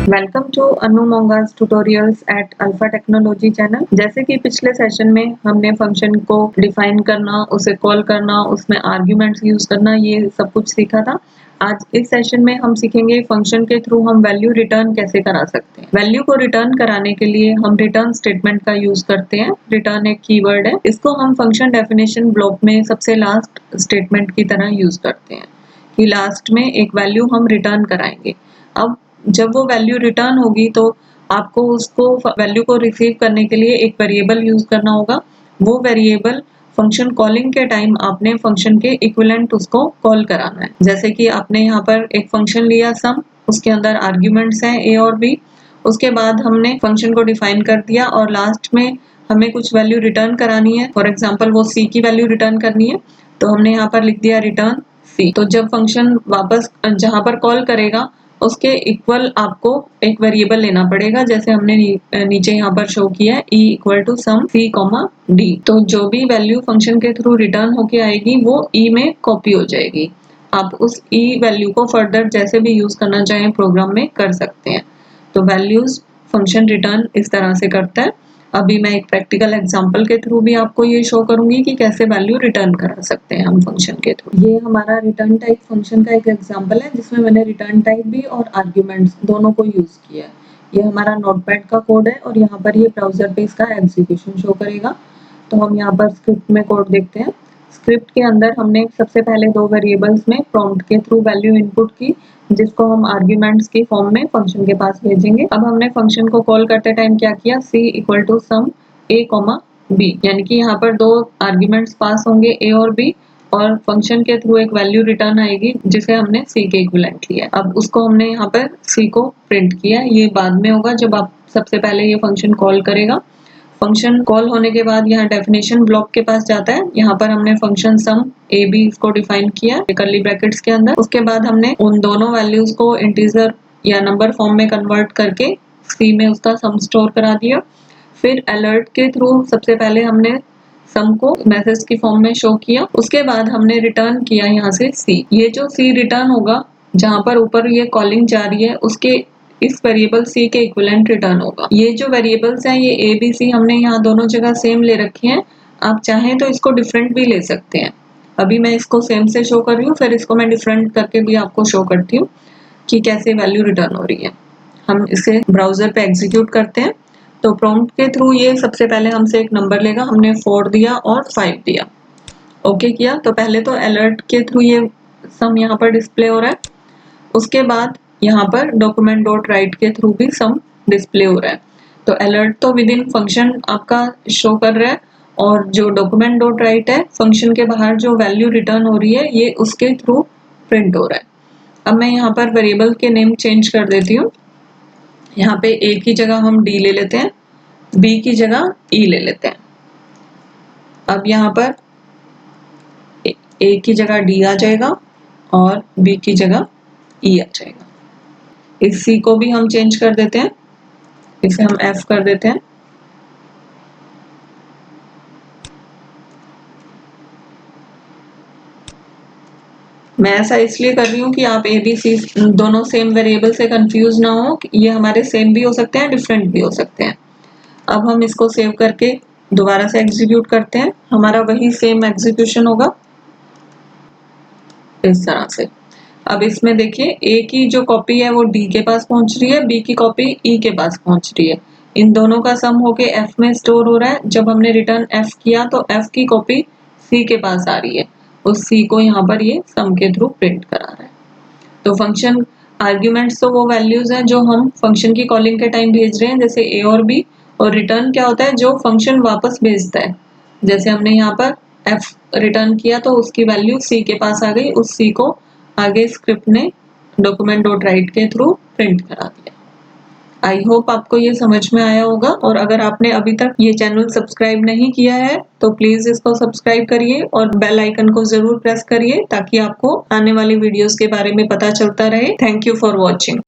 Welcome to Anu Monga's tutorials at alpha technology channel. जैसे कि पिछले सेशन में हमने फंक्शन को डिफाइन करना, उसे कॉल करना, उसमें आर्ग्यूमेंट्स यूज करना, ये सब कुछ सीखा था। आज इस सेशन में हम सीखेंगे फंक्शन के थ्रू हम वैल्यू रिटर्न कैसे करा सकते हैं। वैल्यू को रिटर्न कराने के लिए हम रिटर्न स्टेटमेंट का यूज करते हैं। रिटर्न एक कीवर्ड है, इसको हम फंक्शन डेफिनेशन ब्लॉक में सबसे लास्ट स्टेटमेंट की तरह यूज करते हैं कि लास्ट में एक वैल्यू हम रिटर्न कराएंगे। अब जब वो वैल्यू रिटर्न होगी तो आपको उसको वैल्यू को रिसीव करने के लिए एक वेरिएबल यूज करना होगा। वो वेरिएबल फंक्शन कॉलिंग के टाइम आपने फंक्शन के इक्विवेलेंट उसको कॉल कराना है। जैसे कि आपने यहाँ पर एक फंक्शन लिया सम, उसके अंदर आर्ग्यूमेंट्स हैं ए और बी। उसके बाद हमने फंक्शन को डिफाइन कर दिया और लास्ट में हमें कुछ वैल्यू रिटर्न करानी है। फॉर एग्जाम्पल वो सी की वैल्यू रिटर्न करनी है, तो हमने यहाँ पर लिख दिया रिटर्न सी। तो जब फंक्शन वापस जहाँ पर कॉल करेगा उसके इक्वल आपको एक वेरिएबल लेना पड़ेगा, जैसे हमने नीचे यहाँ पर शो किया है E equal to sum C comma D. तो जो भी वैल्यू फंक्शन के थ्रू रिटर्न होके आएगी वो ई में कॉपी हो जाएगी। आप उस ई वैल्यू को फर्दर जैसे भी यूज करना चाहें प्रोग्राम में कर सकते हैं। तो वैल्यूज फंक्शन रिटर्न इस तरह से करता है। अभी मैं एक प्रैक्टिकल एग्जांपल के थ्रू भी आपको ये शो करूंगी कि कैसे वैल्यू रिटर्न करा सकते हैं हम फंक्शन के थ्रू। ये हमारा रिटर्न टाइप फंक्शन का एक एग्जांपल है जिसमें मैंने रिटर्न टाइप भी और आर्ग्यूमेंट्स दोनों को यूज किया है। ये हमारा नोटपैड का कोड है और यहाँ पर ये ब्राउजर पे इसका एग्जीक्यूशन शो करेगा। तो हम यहाँ पर स्क्रिप्ट में कोड देखते हैं। स्क्रिप्ट के अंदर हमने सबसे पहले दो वेरिएबल्स में प्रॉम्प्ट के थ्रू वैल्यू इनपुट की, जिसको हम आर्ग्यूमेंट्स के फॉर्म में फंक्शन के पास भेजेंगे। अब हमने फंक्शन को कॉल करते टाइम क्या किया, c equal to sum a comma b, यानी कि यहाँ पर दो आर्ग्यूमेंट्स पास होंगे a और b और फंक्शन के थ्रू एक वैल्यू रिटर्न आएगी जिसे हमने c के इक्विवेलेंट लिया। अब उसको हमने यहाँ पर c को प्रिंट किया। ये बाद में होगा जब आप सबसे पहले ये फंक्शन कॉल करेगा। फंक्शन कॉल होने के बाद यहाँ डेफिनेशन ब्लॉक के पास जाता है। यहाँ पर हमने फंक्शन सम ए बी को डिफाइन किया कर्ली ब्रैकेट्स के अंदर। उसके बाद हमने उन दोनों वैल्यूज को इंटीजर या नंबर फॉर्म में कन्वर्ट करके सी में उसका सम स्टोर करा दिया। फिर अलर्ट के थ्रू सबसे पहले हमने सम को मैसेज की फॉर्म में शो किया। उसके बाद हमने रिटर्न किया यहाँ से सी। ये जो सी रिटर्न होगा जहाँ पर ऊपर ये कॉलिंग जा रही है उसके इस वेरिएबल c के इक्विवेलेंट रिटर्न होगा। ये जो वेरिएबल्स हैं ये a b c हमने यहाँ दोनों जगह सेम ले रखे हैं। आप चाहें तो इसको डिफरेंट भी ले सकते हैं। अभी मैं इसको सेम से शो कर रही हूँ, फिर इसको मैं डिफरेंट करके भी आपको शो करती हूँ कि कैसे वैल्यू रिटर्न हो रही है। हम इसे ब्राउजर पे एग्जीक्यूट करते हैं। तो प्रॉम्प्ट के थ्रू ये सबसे पहले हमसे एक नंबर लेगा। हमने 4 दिया और 5 दिया, ओके किया। तो पहले तो अलर्ट के थ्रू ये सम यहाँ पर डिस्प्ले हो रहा है। उसके बाद यहाँ पर डॉक्यूमेंट डॉट राइट के थ्रू भी सम डिस्प्ले हो रहा है। तो अलर्ट तो विद इन फंक्शन आपका शो कर रहा है और जो डॉक्यूमेंट डॉट राइट है फंक्शन के बाहर जो वैल्यू रिटर्न हो रही है ये उसके थ्रू प्रिंट हो रहा है। अब मैं यहाँ पर वेरिएबल के नेम चेंज कर देती हूँ। यहाँ पे a की जगह हम d ले लेते हैं, b की जगह e ले लेते हैं। अब यहाँ पर a की जगह d आ जाएगा और b की जगह e आ जाएगा। इस c को भी हम चेंज कर देते हैं, इसे हम f कर देते हैं। मैं ऐसा इसलिए कर रही हूँ कि आप a b c दोनों सेम वेरिएबल से कंफ्यूज ना हो। ये हमारे सेम भी हो सकते हैं, डिफरेंट भी हो सकते हैं। अब हम इसको सेव करके दोबारा से एग्जीक्यूट करते हैं। हमारा वही सेम एग्जीक्यूशन होगा इस तरह से। अब इसमें देखिए a की जो कॉपी है वो d के पास पहुंच रही है, b की कॉपी e के पास पहुंच रही है। इन दोनों का सम होके f में स्टोर हो रहा है। जब हमने रिटर्न f किया तो f की कॉपी c के पास आ रही है, उस c को यहाँ पर ये सम के थ्रू प्रिंट करा रहा है। तो फंक्शन आर्ग्यूमेंट्स तो वो वैल्यूज हैं जो हम फंक्शन की कॉलिंग के टाइम भेज रहे हैं, जैसे a और b। और रिटर्न क्या होता है, जो फंक्शन वापस भेजता है। जैसे हमने यहाँ पर f रिटर्न किया तो उसकी वैल्यू c के पास आ गई, उस c को आगे स्क्रिप्ट ने डॉक्यूमेंट डॉट राइट के थ्रू प्रिंट करा दिया। आई होप आपको ये समझ में आया होगा। और अगर आपने अभी तक ये चैनल सब्सक्राइब नहीं किया है तो प्लीज इसको सब्सक्राइब करिए और बेल आइकन को जरूर प्रेस करिए ताकि आपको आने वाली वीडियोस के बारे में पता चलता रहे। Thank you for watching.